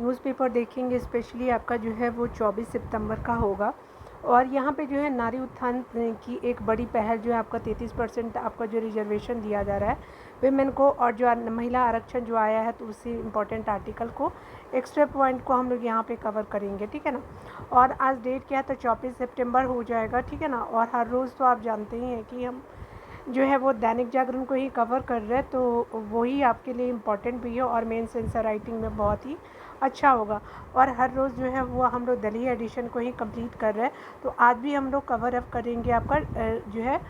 Newspaper देखेंगे specially आपका जो है वो 24 सितंबर का होगा। और यहाँ पे जो है नारी उत्थान की एक बड़ी पहल जो है आपका 33% आपका जो रिजर्वेशन दिया जा रहा है विमेन को, और जो महिला आरक्षण जो आया है तो उसी इम्पोर्टेंट आर्टिकल को एक्स्ट्रा पॉइंट को हम लोग यहाँ पे कवर करेंगे, ठीक है ना। और आज डेट क्या है तो 24 सितंबर हो जाएगा, ठीक है ना। और हर रोज़ तो आप जानते ही हैं कि हम जो है वो दैनिक जागरण को ही कवर कर रहे हैं, तो वही आपके लिए इम्पॉर्टेंट भी है और मेन सेंसर राइटिंग में बहुत ही अच्छा होगा। और हर रोज़ जो है वो हम लोग दिल्ली एडिशन को ही कंप्लीट कर रहे हैं, तो आज भी हम लोग कवर अप करेंगे आपका जो है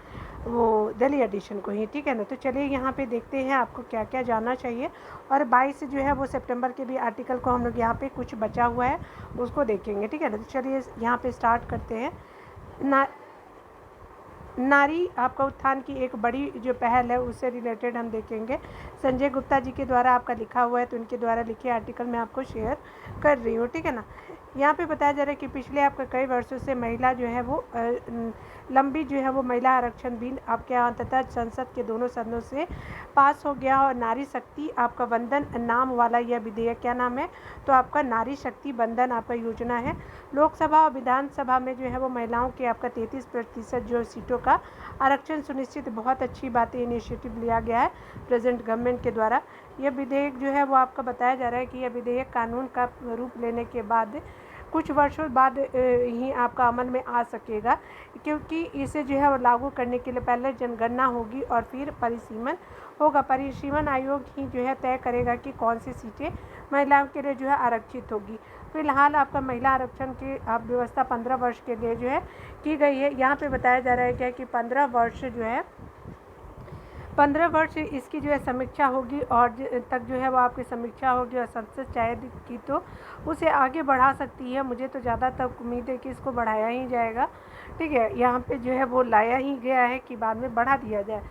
वो दिल्ली एडिशन को ही, ठीक है ना। तो चलिए यहाँ पे देखते हैं आपको क्या क्या जानना चाहिए। और 22 जो है वो सितंबर के भी आर्टिकल को हम लोग यहाँ पे कुछ बचा हुआ है उसको देखेंगे, ठीक है ना। तो चलिए यहाँ पे स्टार्ट करते हैं। नारी आपका उत्थान की एक बड़ी जो पहल है उससे रिलेटेड हम देखेंगे। संजय गुप्ता जी के द्वारा आपका लिखा हुआ है, तो उनके द्वारा लिखे आर्टिकल मैं आपको शेयर कर रही हूँ, ठीक है ना। यहाँ पे बताया जा रहा है कि पिछले आपका कई वर्षों से महिला जो है वो लंबी जो है वो महिला आरक्षण बिल आपके अंततः संसद के दोनों सदनों से पास हो गया। और नारी शक्ति आपका वंदन नाम वाला यह विधेयक, क्या नाम है तो आपका नारी शक्ति वंदन आपका योजना है। लोकसभा और विधानसभा में जो है वो महिलाओं के आपका 33% जो सीटों का आरक्षण सुनिश्चित, बहुत अच्छी बात है, इनिशिएटिव लिया गया है प्रेजेंट गवर्नमेंट के द्वारा। यह विधेयक जो है वो आपका बताया जा रहा है कि यह विधेयक कानून का रूप लेने के बाद कुछ वर्षों बाद ही आपका अमल में आ सकेगा, क्योंकि इसे जो है वो लागू करने के लिए पहले जनगणना होगी और फिर परिसीमन होगा। परिसीमन आयोग ही जो है तय करेगा कि कौन सी सीटें महिलाओं के लिए जो है आरक्षित होगी। फिलहाल आपका महिला आरक्षण की आप व्यवस्था 15 वर्ष के लिए जो है की गई है। यहाँ पे बताया जा रहा है क्या कि 15 वर्ष जो है 15 वर्ष इसकी जो है समीक्षा होगी, और तक जो है वो आपकी समीक्षा होगी और संसद चाहे की तो उसे आगे बढ़ा सकती है। मुझे तो ज़्यादा तक उम्मीद है कि इसको बढ़ाया ही जाएगा, ठीक है। यहाँ पे जो है वो लाया ही गया है कि बाद में बढ़ा दिया जाए।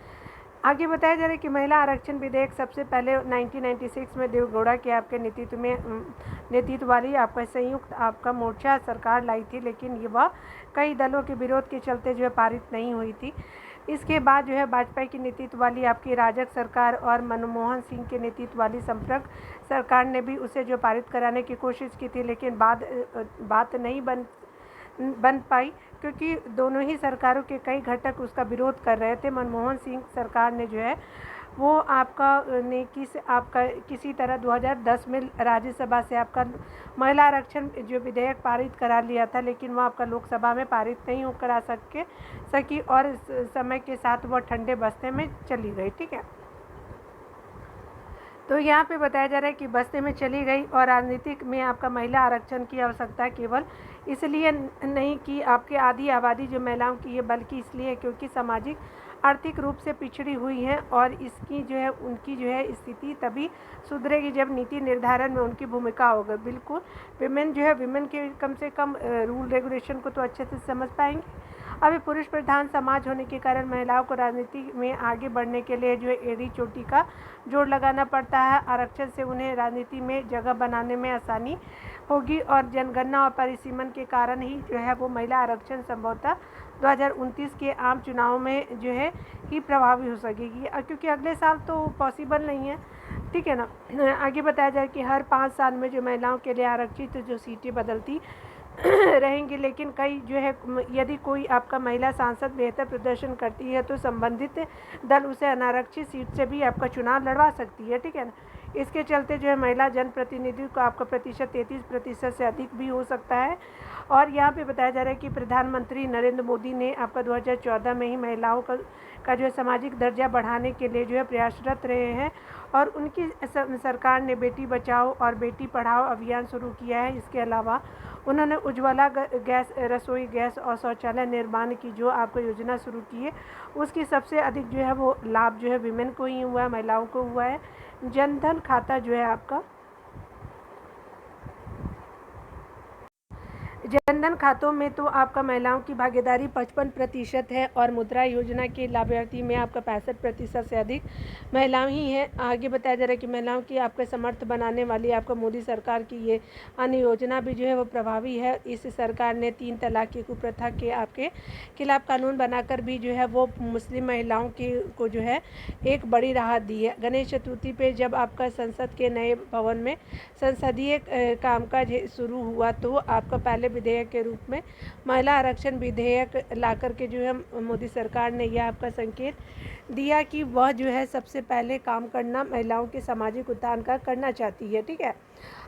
आगे बताया जा रहा है कि महिला आरक्षण विधेयक सबसे पहले 1996 में देवगौड़ा के आपके नेतृत्व वाली आपका संयुक्त आपका मोर्चा सरकार लाई थी, लेकिन ये वह कई दलों के विरोध के चलते जो है पारित नहीं हुई थी। इसके बाद जो है वाजपेयी के नेतृत्व वाली आपकी राजग सरकार और मनमोहन सिंह के नेतृत्व वाली संप्रग सरकार ने भी उसे जो पारित कराने की कोशिश की थी, लेकिन बात नहीं बन पाई, क्योंकि दोनों ही सरकारों के कई घटक उसका विरोध कर रहे थे। मनमोहन सिंह सरकार ने जो है वो आपका किसी तरह 2010 में राज्यसभा से आपका महिला आरक्षण जो विधेयक पारित करा लिया था, लेकिन वह आपका लोकसभा में पारित नहीं हो करा सकी और समय के साथ वह ठंडे बस्ते में चली गई, ठीक है। तो यहाँ पे बताया जा रहा है कि बस्ते में चली गई, और राजनीतिक में आपका महिला आरक्षण की आवश्यकता केवल इसलिए नहीं कि आपके आधी आबादी जो महिलाओं की है, बल्कि इसलिए क्योंकि सामाजिक आर्थिक रूप से पिछड़ी हुई हैं, और इसकी जो है उनकी जो है स्थिति तभी सुधरेगी जब नीति निर्धारण में उनकी भूमिका होगा। बिल्कुल विमेन जो है विमेन के कम से कम रूल रेगुलेशन को तो अच्छे से समझ पाएंगे। अभी पुरुष प्रधान समाज होने के कारण महिलाओं को राजनीति में आगे बढ़ने के लिए जो है एड़ी चोटी का जोड़ लगाना पड़ता है। आरक्षण से उन्हें राजनीति में जगह बनाने में आसानी होगी, और जनगणना और परिसीमन के कारण ही जो है वो महिला आरक्षण संभवतः 2029 के आम चुनाव में जो है ही प्रभावी हो सकेगी, क्योंकि अगले साल तो पॉसिबल नहीं है, ठीक है ना। आगे बताया जाए कि हर 5 साल में जो महिलाओं के लिए आरक्षित जो सीटें बदलती रहेंगी, लेकिन कई जो है यदि कोई आपका महिला सांसद बेहतर प्रदर्शन करती है तो संबंधित दल उसे अनारक्षित सीट से भी आपका चुनाव लड़वा सकती है, ठीक है ना। इसके चलते जो है महिला जनप्रतिनिधि को आपका प्रतिशत 33% से अधिक भी हो सकता है। और यहाँ पे बताया जा रहा है कि प्रधानमंत्री नरेंद्र मोदी ने आपका 2014 में ही महिलाओं का जो है सामाजिक दर्जा बढ़ाने के लिए जो है प्रयासरत रहे हैं, और उनकी सरकार ने बेटी बचाओ और बेटी पढ़ाओ अभियान शुरू किया है। इसके अलावा उन्होंने उज्ज्वला गैस, रसोई गैस और शौचालय निर्माण की जो आपको योजना शुरू की है, उसकी सबसे अधिक जो है वो लाभ जो है विमेन को ही हुआ है, महिलाओं को हुआ है। जनधन खाता जो है आपका जनधन जन खातों में तो आपका महिलाओं की भागीदारी 55% है और मुद्रा योजना के लाभार्थी में आपका 65% से अधिक महिलाएं ही हैं। आगे बताया जा रहा है कि महिलाओं की आपके समर्थ बनाने वाली आपका मोदी सरकार की ये अन्य योजना भी जो है वो प्रभावी है। इस सरकार ने 3 तलाक की कुप्रथा के आपके खिलाफ कानून बनाकर भी जो है वो मुस्लिम महिलाओं को जो है एक बड़ी राहत दी है। गणेश चतुर्थी पे जब आपका संसद के नए भवन में संसदीय कामकाज शुरू हुआ तो आपका पहले विधेयक के रूप में महिला आरक्षण विधेयक लाकर के जो है मोदी सरकार ने यह आपका संकेत दिया कि वह जो है सबसे पहले काम करना महिलाओं के सामाजिक उत्थान का करना चाहती है। ठीक है,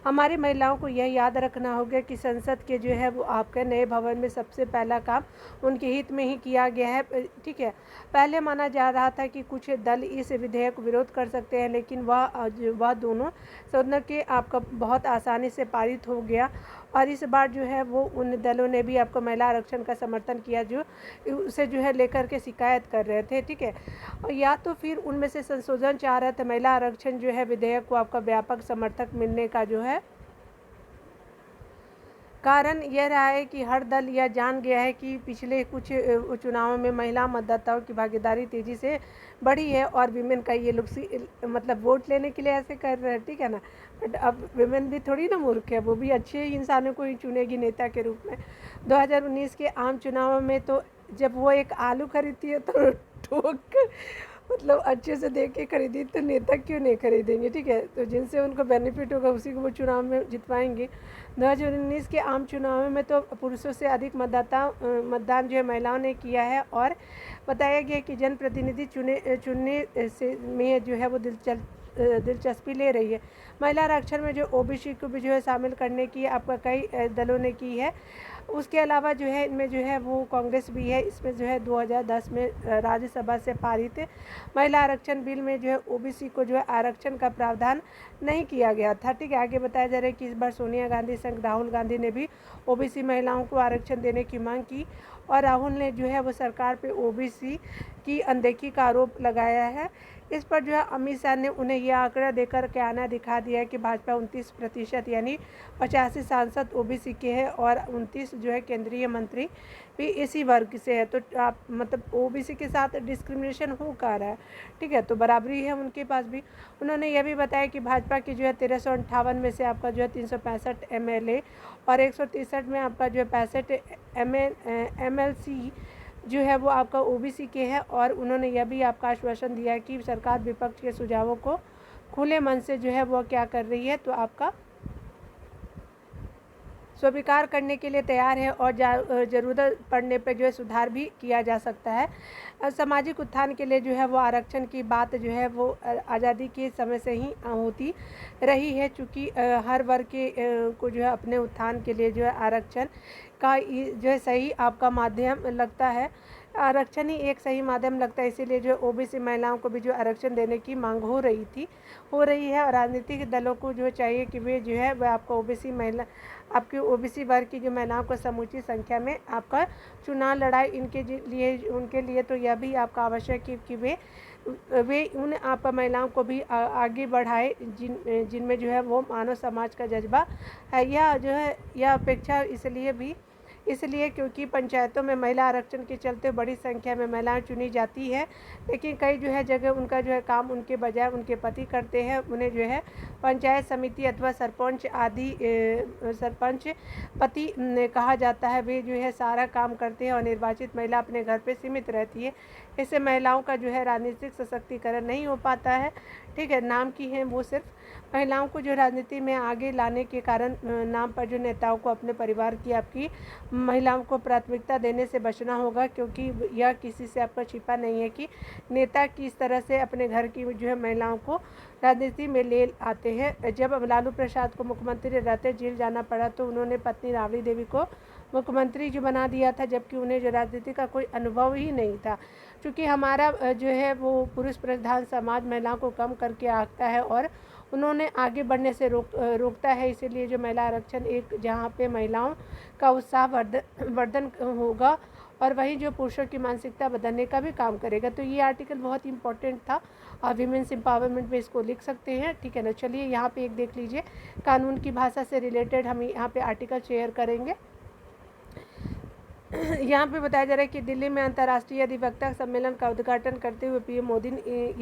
हमारी महिलाओं को यह याद रखना होगा कि संसद के जो है वो आपके नए भवन में सबसे पहला काम उनके हित में ही किया गया है। ठीक है, पहले माना जा रहा था कि कुछ दल इस विधेयक को विरोध कर सकते हैं, लेकिन वह दोनों सदनों के आपका बहुत आसानी से पारित हो गया और इस बार जो है वो उन दलों ने भी आपको महिला आरक्षण का समर्थन किया जो उसे जो है लेकर के शिकायत कर रहे थे। ठीक है, और या तो फिर उनमें से संशोधन चाह रहे थे महिला आरक्षण जो है विधेयक को आपका व्यापक समर्थक मिलने का जो है कारण यह रहा है कि हर दल यह जान गया है कि पिछले कुछ चुनावों में महिला मतदाताओं की भागीदारी तेज़ी से बढ़ी है और विमेन का ये लोग मतलब वोट लेने के लिए ऐसे कर रहे हैं। ठीक है ना, बट अब विमेन भी थोड़ी ना मूर्ख है, वो भी अच्छे इंसानों को ही चुनेगी नेता के रूप में। 2019 के आम चुनावों में तो जब वो एक आलू खरीदती है तो ठोक मतलब अच्छे से देख के खरीदी तो नेता क्यों नहीं खरीदेंगे। ठीक है, तो जिनसे उनको बेनिफिट होगा उसी को वो चुनाव में जितवाएंगे। 2019 के आम चुनाव में तो पुरुषों से अधिक मतदान जो है महिलाओं ने किया है और बताया गया कि जनप्रतिनिधि चुनने से में जो है वो दिलचस्पी ले रही है। महिला आरक्षण में जो ओबीसी को भी जो है शामिल करने की आपका कई दलों ने की है। उसके अलावा जो है इनमें जो है वो कांग्रेस भी है। इसमें जो है 2010 में राज्यसभा से पारित महिला आरक्षण बिल में जो है ओबीसी को जो है आरक्षण का प्रावधान नहीं किया गया था। ठीक है, आगे बताया जा रहा है कि इस बार सोनिया गांधी संग राहुल गांधी ने भी ओबीसी महिलाओं को आरक्षण देने की मांग की और राहुल ने जो है वो सरकार पे ओबीसी की अनदेखी का आरोप लगाया है। इस पर जो है अमित शाह ने उन्हें यह आंकड़ा देकर के आना दिखा दिया कि भाजपा 29% यानी 85 सांसद ओबीसी के हैं और 29 जो है केंद्रीय मंत्री भी इसी वर्ग से है। तो आप मतलब ओबीसी के साथ डिस्क्रिमिनेशन हो का रहा है। ठीक है, तो बराबरी है उनके पास भी। उन्होंने यह भी बताया कि भाजपा की जो है 1358 में से आपका जो है 365 MLA और 163 में आपका जो है 65 MLC जो है वो आपका ओबीसी के है और उन्होंने यह भी आपका आश्वासन दिया कि सरकार विपक्ष के सुझावों को खुले मन से जो है वो क्या कर रही है तो आपका स्वीकार करने के लिए तैयार है और ज़रूरत पड़ने पर जो है सुधार भी किया जा सकता है। सामाजिक उत्थान के लिए जो है वो आरक्षण की बात जो है वो आज़ादी के समय से ही होती रही है, चूँकि हर वर्ग के को जो है अपने उत्थान के लिए जो है आरक्षण का जो है सही आपका माध्यम लगता है। आरक्षण ही एक सही माध्यम लगता है, इसीलिए जो ओबीसी महिलाओं को भी जो आरक्षण देने की मांग हो रही है और राजनीतिक दलों को जो चाहिए कि वे जो है वह आपका आपकी ओबीसी वर्ग की जो महिलाओं को समूची संख्या में आपका चुनाव लड़ाई उनके लिए तो यह भी आपका आवश्यक है कि वे उन आप महिलाओं को भी आगे बढ़ाए जिनमें जो है वो मानव समाज का जज्बा है। यह जो है यह अपेक्षा इसलिए क्योंकि पंचायतों में महिला आरक्षण के चलते बड़ी संख्या में महिलाएं चुनी जाती है, लेकिन कई जो है जगह उनका जो है काम उनके बजाय उनके पति करते हैं। उन्हें जो है पंचायत समिति अथवा सरपंच पति कहा जाता है। वे जो है सारा काम करते हैं और निर्वाचित महिला अपने घर पे सीमित रहती है। इससे महिलाओं का जो है राजनीतिक सशक्तिकरण नहीं हो पाता है। ठीक है, नाम की है वो सिर्फ महिलाओं को जो राजनीति में आगे लाने के कारण नाम पर जो नेताओं को अपने परिवार की आपकी महिलाओं को प्राथमिकता देने से बचना होगा, क्योंकि यह किसी से आपका छिपा नहीं है कि नेता किस तरह से अपने घर की जो है महिलाओं को राजनीति में ले आते हैं। जब लालू प्रसाद को मुख्यमंत्री रहते जेल जाना पड़ा तो उन्होंने पत्नी राबड़ी देवी को मुख्यमंत्री जो बना दिया था, जबकि उन्हें जो राजनीति का कोई अनुभव ही नहीं था। क्योंकि हमारा जो है वो पुरुष प्रधान समाज महिलाओं को कम करके आंकता है और उन्होंने आगे बढ़ने से रोकता है। इसीलिए जो महिला आरक्षण एक जहाँ पे महिलाओं का उत्साह वर्धन होगा और वहीं जो पुरुषों की मानसिकता बदलने का भी काम करेगा। तो ये आर्टिकल बहुत इंपॉर्टेंट था और वीमेंस एम्पावरमेंट में इसको लिख सकते हैं। ठीक है ना, चलिए यहाँ पे एक देख लीजिए, कानून की भाषा से रिलेटेड हम यहाँ पे आर्टिकल शेयर करेंगे। यहाँ पे बताया जा रहा है कि दिल्ली में अंतर्राष्ट्रीय अधिवक्ता सम्मेलन का उद्घाटन करते हुए पीएम मोदी ने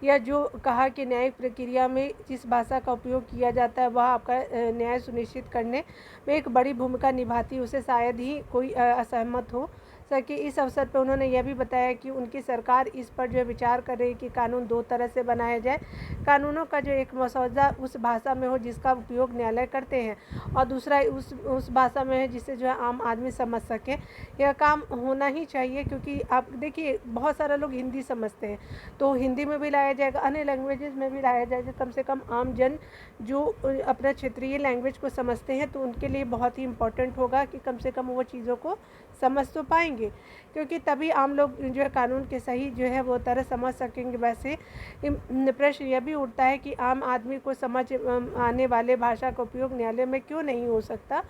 यह जो कहा कि न्यायिक प्रक्रिया में जिस भाषा का उपयोग किया जाता है वह आपका न्याय सुनिश्चित करने में एक बड़ी भूमिका निभाती है, उसे शायद ही कोई असहमत हो सके। इस अवसर पर उन्होंने यह भी बताया कि उनकी सरकार इस पर जो विचार कर रही है कि कानून दो तरह से बनाया जाए। कानूनों का जो एक मसौदा उस भाषा में हो जिसका उपयोग न्यायालय करते हैं, और दूसरा उस भाषा में है जिसे जो है आम आदमी समझ सके। यह काम होना ही चाहिए, क्योंकि आप देखिए बहुत सारे लोग हिंदी समझते हैं, तो हिंदी में भी लाया जाएगा, अन्य लैंग्वेजेस में भी लाया जाएगा। कम से कम आम जन जो अपना क्षेत्रीय लैंग्वेज को समझते हैं तो उनके लिए बहुत ही इम्पोर्टेंट होगा कि कम से कम वो चीज़ों को समझ तो पाएंगे, क्योंकि तभी आम लोग जो है कानून के सही जो है वो तरह समझ सकेंगे। वैसे प्रश्न यह भी उठता है कि आम आदमी को समझ आने वाले भाषा का उपयोग न्यायालय में क्यों नहीं हो सकता।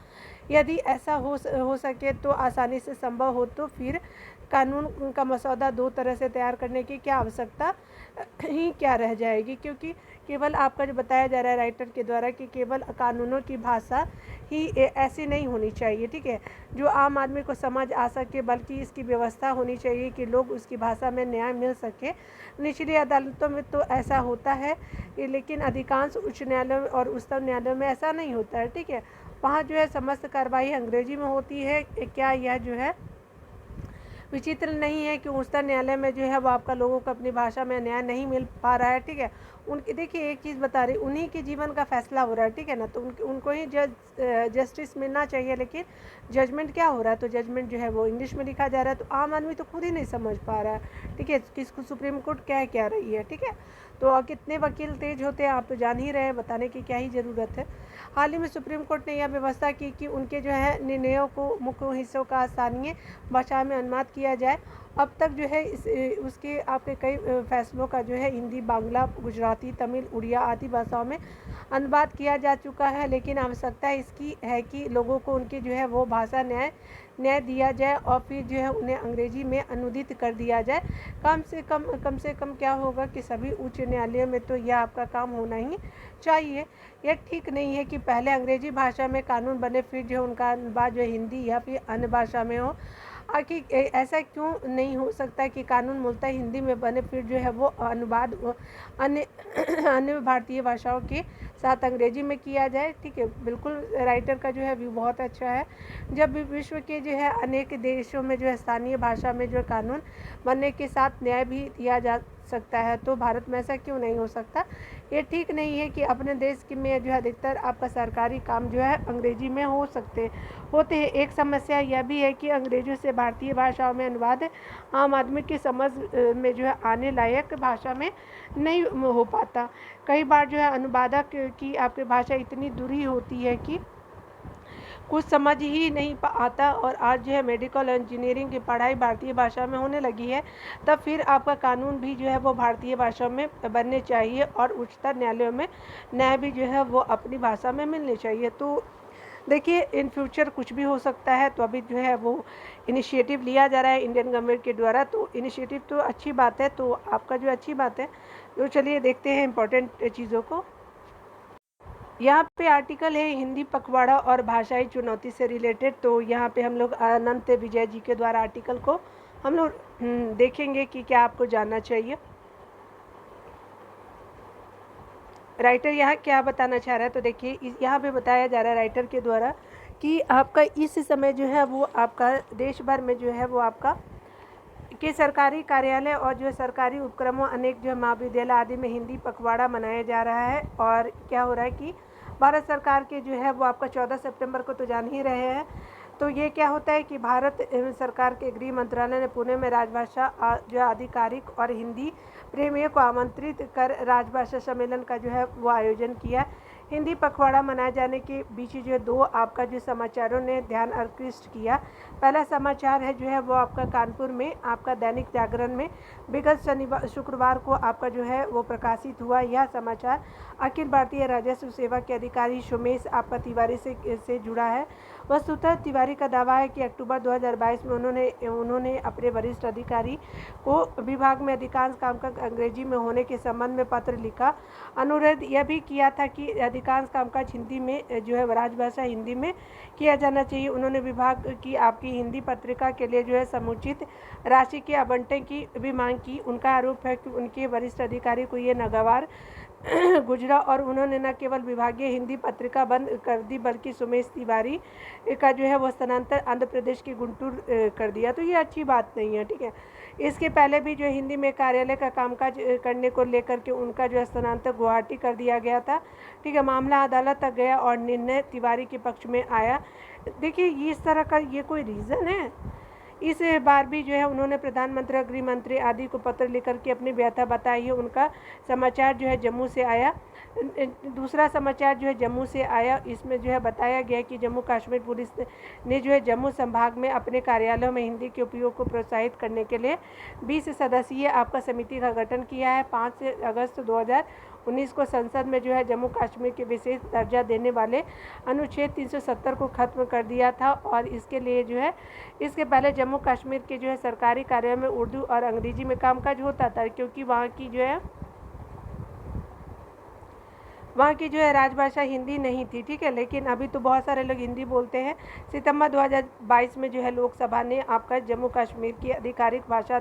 यदि ऐसा हो सके तो आसानी से संभव हो तो फिर कानून का मसौदा दो तरह से तैयार करने की क्या आवश्यकता ही क्या रह जाएगी, क्योंकि केवल आपका जो बताया जा रहा है राइटर के द्वारा कि केवल कानूनों की भाषा ही ऐसी नहीं होनी चाहिए, ठीक है, जो आम आदमी को समझ आ सके, बल्कि इसकी व्यवस्था होनी चाहिए कि लोग उसकी भाषा में न्याय मिल सके। निचली अदालतों में तो ऐसा होता है, लेकिन अधिकांश उच्च न्यायालयों और उच्चतम न्यायालयों में ऐसा नहीं होता है, ठीक है। वहाँ जो है समस्त कार्रवाई अंग्रेजी में होती है। क्या यह जो है विचित्र नहीं है कि उच्चतम न्यायालय में जो है वो आपका लोगों को अपनी भाषा में न्याय नहीं मिल पा रहा है, ठीक है। उनकी देखिए एक चीज़ बता रही, उन्हीं के जीवन का फैसला हो रहा है, ठीक है ना, तो उनको ही जस्टिस मिलना चाहिए, लेकिन जजमेंट क्या हो रहा है, तो जजमेंट जो है वो इंग्लिश में लिखा जा रहा है, तो आम आदमी तो खुद ही नहीं समझ पा रहा है, ठीक है, किसको सुप्रीम कोर्ट क्या रही है, ठीक है। तो कितने वकील तेज होते हैं आप तो जान ही रहे हैं, बताने की क्या ही ज़रूरत है। हाल ही में सुप्रीम कोर्ट ने यह व्यवस्था की कि उनके जो है निर्णयों को मुख्य हिस्सों का स्थानीय भाषा में अनुवाद किया जाए। अब तक जो है उसके आपके कई फैसलों का जो है हिंदी, बांग्ला, गुजराती, तमिल, उड़िया आदि भाषाओं में अनुवाद किया जा चुका है, लेकिन आवश्यकता इसकी है कि लोगों को उनकी जो है वो भाषा न्याय दिया जाए और फिर जो है उन्हें अंग्रेजी में अनुदित कर दिया जाए। कम से कम क्या होगा कि सभी उच्च न्यायालयों में तो यह आपका काम होना ही चाहिए। यह ठीक नहीं है कि पहले अंग्रेजी भाषा में कानून बने फिर जो उनका अनुवाद जो है हिंदी या फिर अन्य भाषा में हो। आखिर ऐसा क्यों नहीं हो सकता कि कानून मूलतः हिंदी में बने फिर जो है वो अनुवाद अन्य अन्य भारतीय भाषाओं के साथ अंग्रेजी में किया जाए, ठीक है। बिल्कुल राइटर का जो है व्यू बहुत अच्छा है। जब विश्व के जो है अनेक देशों में जो है स्थानीय भाषा में जो कानून बनने के साथ न्याय भी दिया जा सकता है, तो भारत में ऐसा क्यों नहीं हो सकता। ये ठीक नहीं है कि अपने देश की में जो है अधिकतर आपका सरकारी काम जो है अंग्रेजी में होते हैं। एक समस्या यह भी है कि अंग्रेजी से भारतीय भाषाओं में अनुवाद आम आदमी की समझ में जो है आने लायक भाषा में नहीं हो पाता। कई बार जो है अनुवादक की आपकी भाषा इतनी दूरी होती है कि कुछ समझ ही नहीं आता, और आज जो है मेडिकल इंजीनियरिंग की पढ़ाई भारतीय भाषा में होने लगी है, तब फिर आपका कानून भी जो है वो भारतीय भाषा में बनने चाहिए और उच्चतम न्यायालयों में न्याय भी जो है वो अपनी भाषा में मिलने चाहिए। तो देखिए इन फ्यूचर कुछ भी हो सकता है, तो अभी जो है वो इनिशिएटिव लिया जा रहा है इंडियन गवर्नमेंट के द्वारा, तो इनिशिएटिव तो अच्छी बात है, तो आपका जो अच्छी बात है। तो चलिए देखते हैं इम्पोर्टेंट चीज़ों को। यहाँ पे आर्टिकल है हिंदी पखवाड़ा और भाषाई चुनौती से रिलेटेड, तो यहाँ पे हम लोग अनंत विजय जी के द्वारा आर्टिकल को हम लोग देखेंगे कि क्या आपको जानना चाहिए। राइटर यहाँ क्या बताना चाह रहा है, तो देखिए यहाँ पे बताया जा रहा है राइटर के द्वारा कि आपका इस समय जो है वो आपका देश भर में जो है वो आपका के सरकारी कार्यालय और जो सरकारी उपक्रमों अनेक जो महाविद्यालय आदि में हिंदी पखवाड़ा मनाया जा रहा है। और क्या हो रहा है कि भारत सरकार के जो है वो आपका 14 सितंबर को तो जान ही रहे हैं, तो ये क्या होता है कि भारत सरकार के गृह मंत्रालय ने पुणे में राजभाषा जो आधिकारिक और हिंदी प्रेमियों को आमंत्रित कर राजभाषा सम्मेलन का जो है वो आयोजन किया। हिंदी पखवाड़ा मनाए जाने के बीच जो दो आपका जो समाचारों ने ध्यान आकृष्ट किया। पहला समाचार है जो है वो आपका कानपुर में आपका दैनिक जागरण में विगत शुक्रवार को आपका जो है वो प्रकाशित हुआ। यह समाचार अखिल भारतीय राजस्व सेवा के अधिकारी सोमेश आपका तिवारी से जुड़ा है। वस्तुतः तिवारी का दावा है कि अक्टूबर 2022 में उन्होंने अपने वरिष्ठ अधिकारी को विभाग में अधिकांश कामकाज अंग्रेजी में होने के संबंध में पत्र लिखा। अनुरोध यह भी किया था कि अधिकांश कामकाज हिंदी में जो है राजभाषा हिंदी में किया जाना चाहिए। उन्होंने विभाग की आपकी हिंदी पत्रिका के लिए जो है समुचित राशि के आवंटन की भी मांग की। उनका आरोप है कि उनके वरिष्ठ अधिकारी को ये नागवार गुजरा और उन्होंने न केवल विभागीय हिंदी पत्रिका बंद कर दी बल्कि सुमेश तिवारी का जो है वो स्थानांतर आंध्र प्रदेश के गुंटूर कर दिया। तो ये अच्छी बात नहीं है, ठीक है। इसके पहले भी जो हिंदी में कार्यालय का कामकाज करने को लेकर के उनका जो स्थानांतर गुवाहाटी कर दिया गया था, ठीक है। मामला अदालत तक गया और निर्णय तिवारी के पक्ष में आया। देखिए इस तरह का ये कोई रीज़न है? इस बार भी जो है उन्होंने प्रधानमंत्री, गृह मंत्री आदि को पत्र लिखकर के अपनी व्यथा बताई है। उनका समाचार जो है जम्मू से आया। दूसरा समाचार जो है जम्मू से आया, इसमें जो है बताया गया कि जम्मू कश्मीर पुलिस ने जो है जम्मू संभाग में अपने कार्यालयों में हिंदी के उपयोग को प्रोत्साहित करने के लिए 20 सदस्यीय आपका समिति का गठन किया है। 5 अगस्त 2019 को संसद में जो है जम्मू कश्मीर के विशेष दर्जा देने वाले अनुच्छेद 370 को खत्म कर दिया था और इसके लिए जो है इसके पहले जम्मू कश्मीर के जो है सरकारी कार्यालयों में उर्दू और अंग्रेजी में कामकाज होता था, क्योंकि वहाँ की जो है राजभाषा हिंदी नहीं थी, ठीक है। लेकिन अभी तो बहुत सारे लोग हिंदी बोलते हैं। सितंबर 2022 में जो है लोकसभा ने आपका जम्मू कश्मीर की आधिकारिक भाषा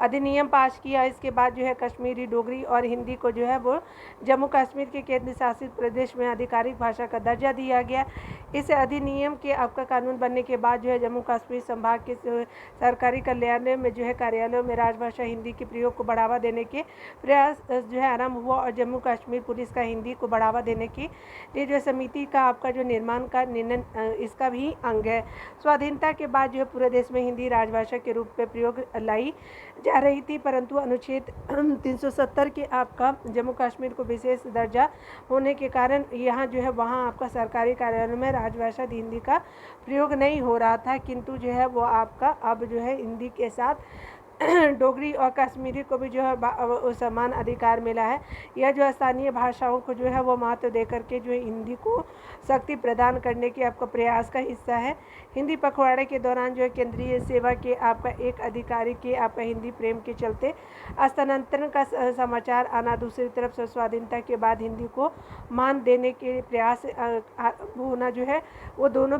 अधिनियम पास किया। इसके बाद जो है कश्मीरी, डोगरी और हिंदी को जो है वो जम्मू कश्मीर के केंद्र शासित प्रदेश में आधिकारिक भाषा का दर्जा दिया गया। इस अधिनियम के आपका कानून बनने के बाद जो है जम्मू कश्मीर संभाग के सरकारी कार्यालयों में जो है कार्यालयों में राजभाषा हिंदी के प्रयोग को बढ़ावा देने के प्रयास जो है आरंभ हुआ और जम्मू कश्मीर पुलिस का हिंदी को बढ़ावा देने की ये जो समिति का आपका जो निर्माण का निर्णय इसका भी अंग है। स्वाधीनता के बाद जो है पूरे देश में हिंदी राजभाषा के रूप में प्रयोग लाई जा रही थी, परंतु अनुच्छेद 370 के आपका जम्मू कश्मीर को विशेष दर्जा होने के कारण यहाँ जो है वहाँ आपका सरकारी कार्यालयों में राजभाषा हिंदी का प्रयोग नहीं हो रहा था, किंतु जो है वो आपका अब जो है हिंदी के साथ डोगरी और कश्मीरी को भी जो है समान अधिकार मिला है। यह जो स्थानीय भाषाओं को जो है वो महत्व देकर के जो है हिंदी को शक्ति प्रदान करने के आपका प्रयास का हिस्सा है। हिंदी पखवाड़े के दौरान जो है केंद्रीय सेवा के आपका एक अधिकारी के आपका हिंदी प्रेम के चलते स्थानांतरण का समाचार आना, दूसरी तरफ से स्वाधीनता के बाद हिंदी को मान देने के प्रयास होना जो है वो दोनों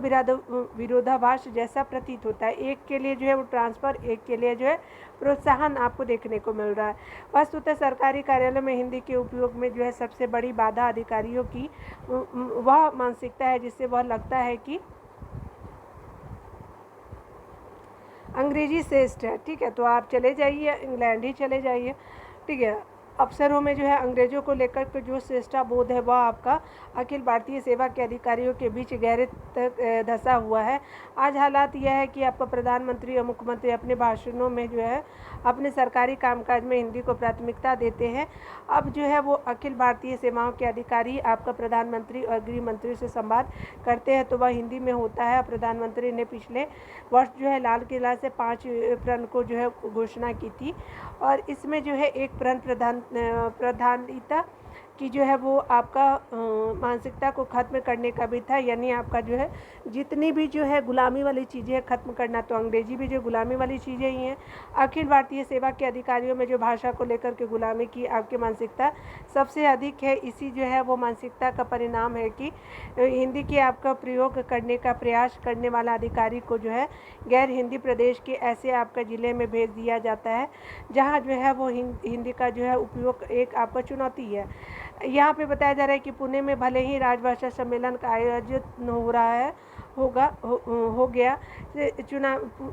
विरोधाभास जैसा प्रतीत होता है। एक के लिए जो है वो ट्रांसफ़र, एक के लिए जो है प्रोत्साहन आपको देखने को मिल रहा है। वस्तुतः सरकारी कार्यालय में हिंदी के उपयोग में जो है सबसे बड़ी बाधा अधिकारियों की वह मानसिकता है जिससे वह लगता है कि अंग्रेजी श्रेष्ठ है, ठीक है। तो आप चले जाइए, इंग्लैंड ही चले जाइए, ठीक है। अफसरों में जो है अंग्रेजों को लेकर के जो श्रेष्ठता बोध है वह आपका अखिल भारतीय सेवा के अधिकारियों के बीच गहरे तक धंसा हुआ है। आज हालात यह है कि आपका प्रधानमंत्री और मुख्यमंत्री अपने भाषणों में जो है अपने सरकारी कामकाज में हिंदी को प्राथमिकता देते हैं। अब जो है वो अखिल भारतीय सेवाओं के अधिकारी आपका प्रधानमंत्री और गृह मंत्री से संवाद करते हैं तो वह हिंदी में होता है। प्रधानमंत्री ने पिछले वर्ष जो है लाल किला से 5 प्रण को जो है घोषणा की थी और इसमें जो है एक प्रण प्रधानिता कि जो है वो आपका मानसिकता को ख़त्म करने का भी था, यानी आपका जो है जितनी भी जो है गुलामी वाली चीज़ें ख़त्म करना, तो अंग्रेजी भी जो गुलामी वाली चीज़ें ही हैं। अखिल भारतीय सेवा के अधिकारियों में जो भाषा को लेकर के गुलामी की आपकी मानसिकता सबसे अधिक है। इसी जो है वो मानसिकता का परिणाम है कि हिंदी के आपका प्रयोग करने का प्रयास करने वाला अधिकारी को जो है गैर हिंदी प्रदेश के ऐसे आपका ज़िले में भेज दिया जाता है जहाँ जो है वो हिंदी का जो है उपयोग एक आपका चुनौती है। यहाँ पे बताया जा रहा है कि पुणे में भले ही राजभाषा सम्मेलन का आयोजित हो रहा है हो गया,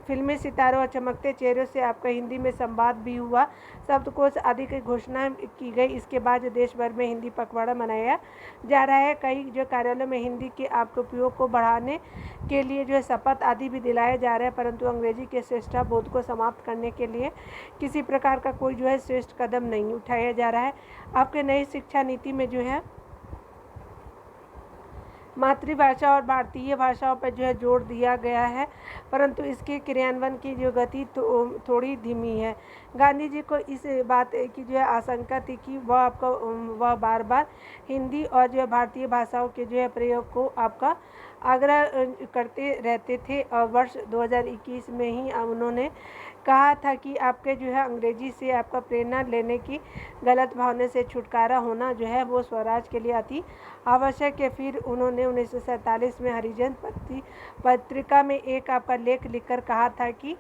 फिल्मी सितारों और चमकते चेहरों से आपका हिंदी में संवाद भी हुआ, शब्दकोश आदि की घोषणा की गई। इसके बाद देश भर में हिंदी पखवाड़ा मनाया जा रहा है। कई जो कार्यालयों में हिंदी के आपके उपयोग को बढ़ाने के लिए जो है शपथ आदि भी दिलाया जा रहा है, परंतु अंग्रेजी के श्रेष्ठता बोध को समाप्त करने के लिए किसी प्रकार का कोई जो है श्रेष्ठ कदम नहीं उठाया जा रहा है। आपके नई शिक्षा नीति में जो है मातृभाषा और भारतीय भाषाओं पर जो है जोर दिया गया है, परंतु इसके क्रियान्वयन की जो गति थोड़ी धीमी है। गांधी जी को इस बात की जो है आशंका थी कि वह बार बार हिंदी और जो है भारतीय भाषाओं के जो है प्रयोग को आपका आग्रह करते रहते थे और वर्ष 2021 में ही उन्होंने कहा था कि आपके जो है अंग्रेजी से आपका प्रेरणा लेने की गलत भावना से छुटकारा होना जो है वो स्वराज के लिए अति आवश्यक है। फिर उन्होंने 1947 में हरिजन पत्रिका में एक आपका लेख लिखकर कहा था कि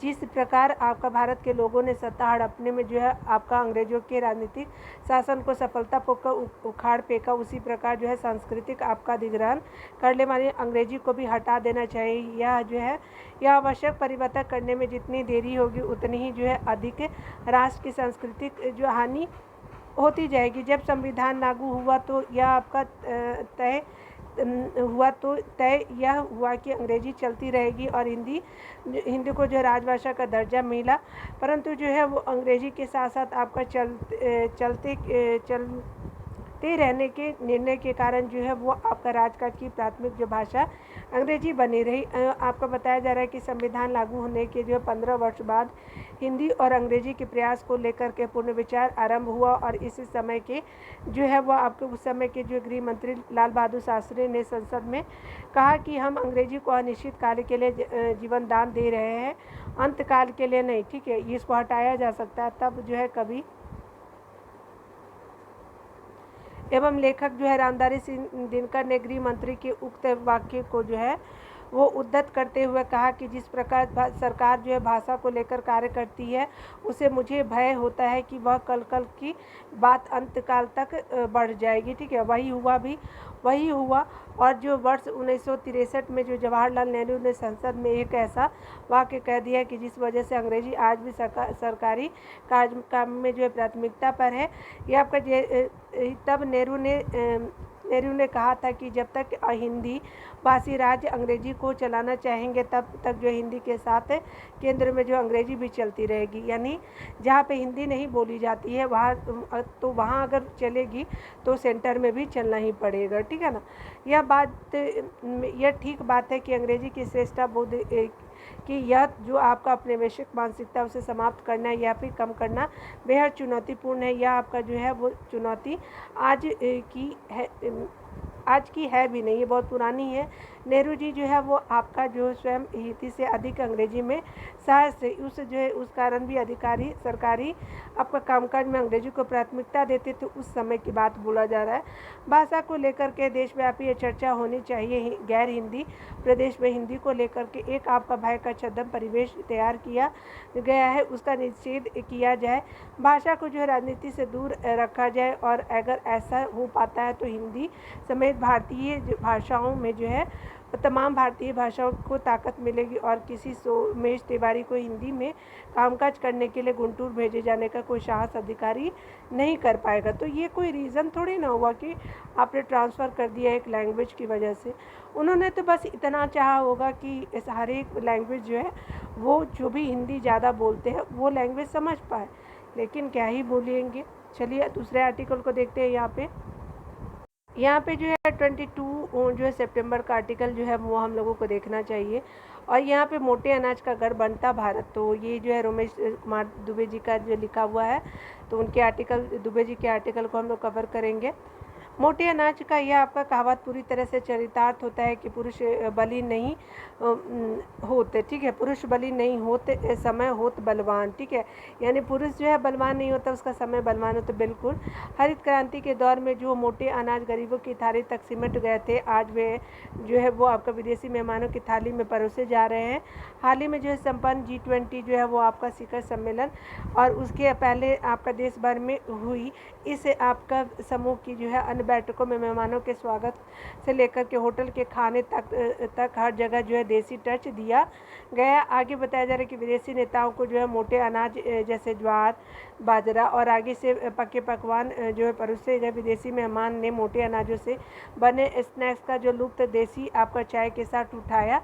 जिस प्रकार आपका भारत के लोगों ने सत्ता हड़पने में जो है आपका अंग्रेजों के राजनीतिक शासन को सफलतापूर्वक उखाड़ फेंका, उसी प्रकार जो है सांस्कृतिक आपका अधिग्रहण करने वाले अंग्रेजी को भी हटा देना चाहिए। यह जो है यह आवश्यक परिवर्तन करने में जितनी देरी होगी उतनी ही जो है अधिक राष्ट्र की सांस्कृतिक जो हानि होती जाएगी। जब संविधान लागू हुआ तो यह आपका तय यह हुआ कि अंग्रेजी चलती रहेगी और हिंदी को जो राजभाषा का दर्जा मिला, परंतु जो है वो अंग्रेजी के साथ साथ आपका चलते रहने के निर्णय के कारण जो है वो आपका राजकाज की प्राथमिक जो भाषा अंग्रेजी बनी रही। आपको बताया जा रहा है कि संविधान लागू होने के जो 15 वर्ष बाद हिंदी और अंग्रेजी के प्रयास को लेकर के पूर्ण विचार आरंभ हुआ और इसी समय के जो है वो आपके उस समय के जो गृह मंत्री लाल बहादुर शास्त्री ने संसद में कहा कि हम अंग्रेजी को अनिश्चित काल के लिए जीवन दान दे रहे हैं, अंत काल के लिए नहीं। ठीक है, इसको हटाया जा सकता है तब जो है कभी। एवं लेखक जो है रामधारी सिंह दिनकर ने गृह मंत्री के उक्त वाक्य को जो है वो उद्धत करते हुए कहा कि जिस प्रकार सरकार जो है भाषा को लेकर कार्य करती है, उसे मुझे भय होता है कि वह कल की बात अंतकाल तक बढ़ जाएगी। ठीक है, वही हुआ और जो वर्ष 1963 में जो जवाहरलाल नेहरू ने संसद में एक ऐसा वाक्य कह दिया कि जिस वजह से अंग्रेजी आज भी सरकारी काम में जो है प्राथमिकता पर है। ये आपका तब नेहरू ने कहा था कि जब तक हिंदी भाषी राज्य अंग्रेजी को चलाना चाहेंगे तब तक जो हिंदी के साथ केंद्र में जो अंग्रेजी भी चलती रहेगी, यानी जहाँ पे हिंदी नहीं बोली जाती है वहाँ अगर चलेगी तो सेंटर में भी चलना ही पड़ेगा। ठीक है ना, यह ठीक बात है कि अंग्रेजी की श्रेष्ठता बोध कि यह जो आपका औपनिवेशिक मानसिकता उसे समाप्त करना या फिर कम करना बेहद चुनौतीपूर्ण है। यह आपका जो है वो चुनौती आज की है भी नहीं, ये बहुत पुरानी है। नेहरू जी जो है वो आपका जो स्वयं हिंदी से अधिक अंग्रेजी में सहज से उस कारण भी सरकारी आपका कामकाज में अंग्रेजी को प्राथमिकता देते थे। उस समय की बात बोला जा रहा है। भाषा को लेकर के देशव्यापी ये चर्चा होनी चाहिए। गैर हिंदी प्रदेश में हिंदी को लेकर के एक आपका भय का छद्म परिवेश तैयार किया गया है, उसका निषेध किया जाए, भाषा को जो है राजनीति से दूर रखा जाए और अगर ऐसा हो पाता है तो हिंदी समेत भारतीय भाषाओं में जो है तमाम भारतीय भाषाओं को ताकत मिलेगी और किसी सोमेश तिवारी को हिंदी में कामकाज करने के लिए गुंटूर भेजे जाने का कोई साहस अधिकारी नहीं कर पाएगा। तो ये कोई रीज़न थोड़ी ना हुआ कि आपने ट्रांसफ़र कर दिया एक लैंग्वेज की वजह से। उन्होंने तो बस इतना चाहा होगा कि इस हर एक लैंग्वेज जो है वो जो भी हिंदी ज़्यादा बोलते हैं वो लैंग्वेज समझ पाए, लेकिन क्या ही बोलेंगे। चलिए दूसरे आर्टिकल को देखते हैं। यहाँ पे जो है 22 जो है सितंबर का आर्टिकल जो है वो हम लोगों को देखना चाहिए। और यहाँ पे मोटे अनाज का घर बनता भारत, तो ये जो है रमेश कुमार दुबे जी का जो लिखा हुआ है, तो उनके आर्टिकल दुबे जी के आर्टिकल को हम लोग कवर करेंगे। मोटे अनाज का यह आपका कहावत पूरी तरह से चरितार्थ होता है कि पुरुष बली नहीं होते। ठीक है, पुरुष बली नहीं होते समय होत बलवान। ठीक है, यानी पुरुष जो है बलवान नहीं होता, उसका समय बलवान होता। बिल्कुल, हरित क्रांति के दौर में जो मोटे अनाज गरीबों की थाली तक सिमट गए थे, आज वे जो है वो आपका विदेशी मेहमानों की थाली में परोसे जा रहे हैं। हाल ही में जो है संपन्न G20 जो है वो आपका शिखर सम्मेलन और उसके पहले आपका देश भर में हुई इस आपका समूह की जो है अन्य बैठकों में मेहमानों के स्वागत से लेकर के होटल के खाने तक हर जगह जो है देसी टच दिया गया। आगे बताया जा रहा है कि विदेशी नेताओं को जो है मोटे अनाज जैसे ज्वार, बाजरा और आगे से पके पकवान जो है परोसे गए। विदेशी मेहमान ने मोटे अनाजों से बने स्नैक्स का जो लुत्फ देसी आपका चाय के साथ उठाया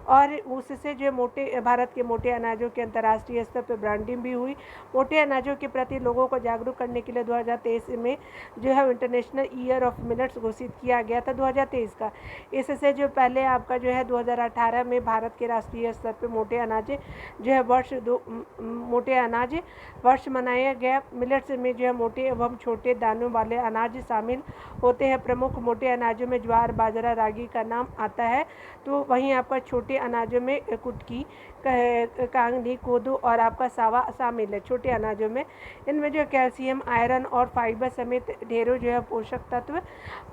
और उससे जो मोटे भारत के मोटे अनाजों के अंतर्राष्ट्रीय स्तर पर ब्रांडिंग भी हुई। मोटे अनाजों के प्रति लोगों को जागरूक करने के लिए 2023 में जो है इंटरनेशनल ईयर ऑफ मिलेट्स घोषित किया गया था 2023 का। इससे जो पहले आपका जो है 2018 में भारत के राष्ट्रीय स्तर पर मोटे अनाज जो है मोटे अनाज वर्ष मनाया गया। मिलेट्स में जो है मोटे एवं छोटे दानों वाले अनाज शामिल होते हैं। प्रमुख मोटे अनाजों में ज्वार, बाजरा, रागी का नाम आता है, तो वहीं आपका छोटे मोटे अनाजों में कुटकी, कांगनी, कोदो और आपका सावा शामिल है। छोटे अनाजों में इनमें जो कैल्शियम, आयरन और फाइबर समेत ढेरों जो है पोषक तत्व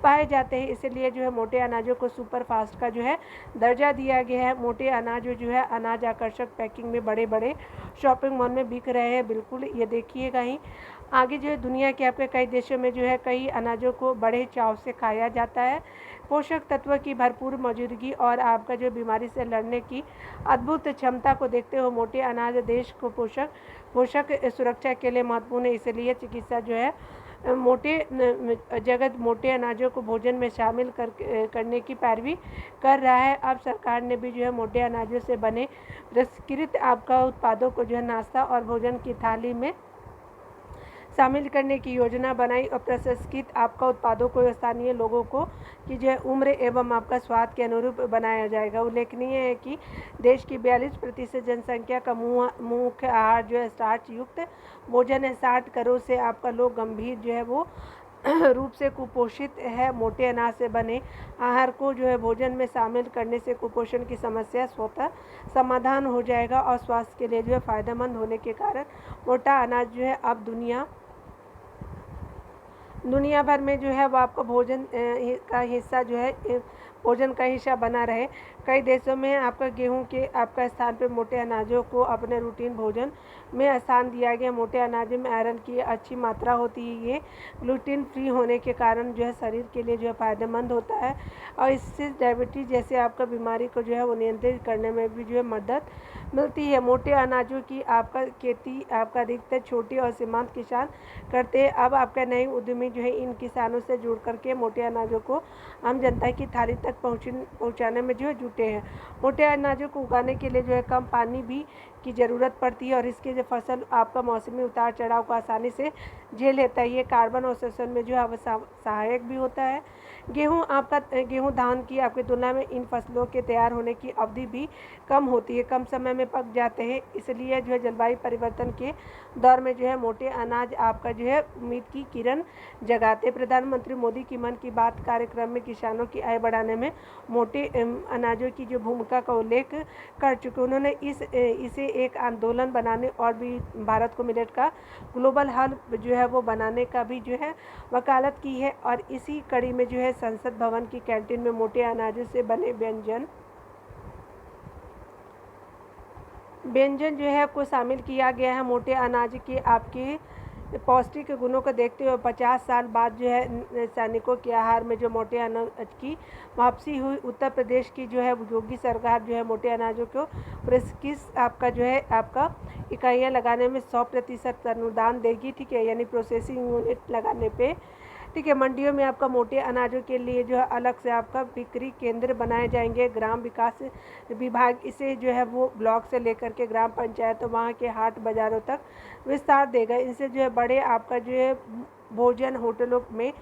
पाए जाते हैं। इसलिए जो है मोटे अनाजों को सुपर फास्ट का जो है दर्जा दिया गया है। मोटे अनाज जो है अनाज आकर्षक पैकिंग में बड़े बड़े शॉपिंग मॉल में बिक रहे हैं। बिल्कुल ये देखिएगा ही आगे जो है दुनिया के आपके कई देशों में जो है कई अनाजों को बड़े चाव से खाया जाता है। पोषक तत्व की भरपूर मौजूदगी और आपका जो बीमारी से लड़ने की अद्भुत क्षमता को देखते हुए मोटे अनाज देश को पोषक सुरक्षा के लिए महत्वपूर्ण है। इसलिए चिकित्सा जो है जगत मोटे अनाजों को भोजन में शामिल करने की पैरवी कर रहा है। अब सरकार ने भी जो है मोटे अनाजों से बने प्रसंस्कृत आपका उत्पादों को जो है नाश्ता और भोजन की थाली में शामिल करने की योजना बनाई और प्रसंस्कृत आपका उत्पादों को स्थानीय लोगों को की जो है उम्र एवं आपका स्वाद के अनुरूप बनाया जाएगा। उल्लेखनीय है कि देश की 42% जनसंख्या का मुख्य आहार जो है स्टार्च युक्त भोजन है। 60 करोड़ से आपका लोग गंभीर जो है वो रूप से कुपोषित है। मोटे अनाज से बने आहार को जो है भोजन में शामिल करने से कुपोषण की समस्या स्वतः समाधान हो जाएगा और स्वास्थ्य के लिए जो है फायदेमंद होने के कारण मोटा अनाज जो है अब दुनिया भर में जो है वो आपको भोजन का हिस्सा जो है भोजन का हिस्सा बना रहे। कई देशों में आपका गेहूं के आपका स्थान पर मोटे अनाजों को अपने रूटीन भोजन में स्थान दिया गया। मोटे अनाजों में आयरन की अच्छी मात्रा होती है। ये ग्लूटेन फ्री होने के कारण जो है शरीर के लिए जो है फायदेमंद होता है और इससे डायबिटीज़ जैसे आपका बीमारी को जो है वो नियंत्रित करने में भी जो है मदद मिलती है। मोटे अनाजों की आपका खेती आपका अधिकतर छोटे और सीमांत किसान करते हैं। अब आपका नए उद्यमी जो है इन किसानों से जुड़ करके मोटे अनाजों को आम जनता की थाली तक पहुंचाने में जो है जुटे हैं। मोटे अनाजों को उगाने के लिए जो है कम पानी भी की ज़रूरत पड़ती है और इसके जो फसल आपका मौसमी उतार चढ़ाव को आसानी से झेल लेता है। ये कार्बन अवशोषण में जो है सहायक भी होता है। गेहूं धान की आपकी तुलना में इन फसलों के तैयार होने की अवधि भी कम होती है, कम समय में पक जाते हैं। इसलिए जो है जलवायु परिवर्तन के दौर में जो है मोटे अनाज आपका जो है उम्मीद की किरण जगाते। प्रधानमंत्री मोदी की मन की बात कार्यक्रम में किसानों की आय बढ़ाने में मोटे अनाजों की जो भूमिका का उल्लेख कर चुके। उन्होंने इसे एक आंदोलन बनाने और भी भारत को मिलेट का ग्लोबल हब जो है वो बनाने का भी जो है वकालत की है। और इसी कड़ी में जो है संसद भवन की कैंटीन में मोटे अनाजों से बने व्यंजन जो है को शामिल किया गया है। मोटे अनाज के आपके पौष्टिक गुणों को देखते हुए 50 साल बाद जो है सैनिकों के आहार में जो मोटे अनाज की वापसी हुई। उत्तर प्रदेश की जो है योगी सरकार जो है मोटे अनाजों को प्रोसेसिंग आपका जो है आपका इकाइयाँ लगाने में 100% अनुदान देगी। ठीक है, यानी प्रोसेसिंग यूनिट लगाने पे। ठीक है, मंडियों में आपका मोटे अनाजों के लिए जो है अलग से आपका बिक्री केंद्र बनाए जाएंगे। ग्राम विकास विभाग इसे जो है वो ब्लॉक से लेकर के ग्राम पंचायत वहाँ के हाट बाज़ारों तक विस्तार देगा। इनसे जो है बड़े आपका जो है भोजन होटलों में